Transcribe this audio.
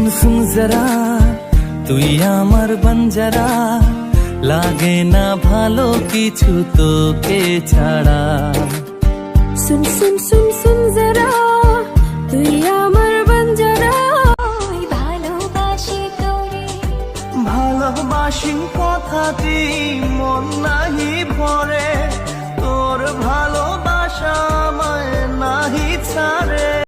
सुन जरा তুই আমার বঞ্জারা লাগে না ভালো কিছু তোকে ছাড়া सुन सुन सुन सुन जरा তুই আমার বঞ্জারা ভালোবাসি তোরে ভালোবাসি কথাটি মন নাহি ভরে তোর ভালোবাসা আমায় নাহি ছাড়ে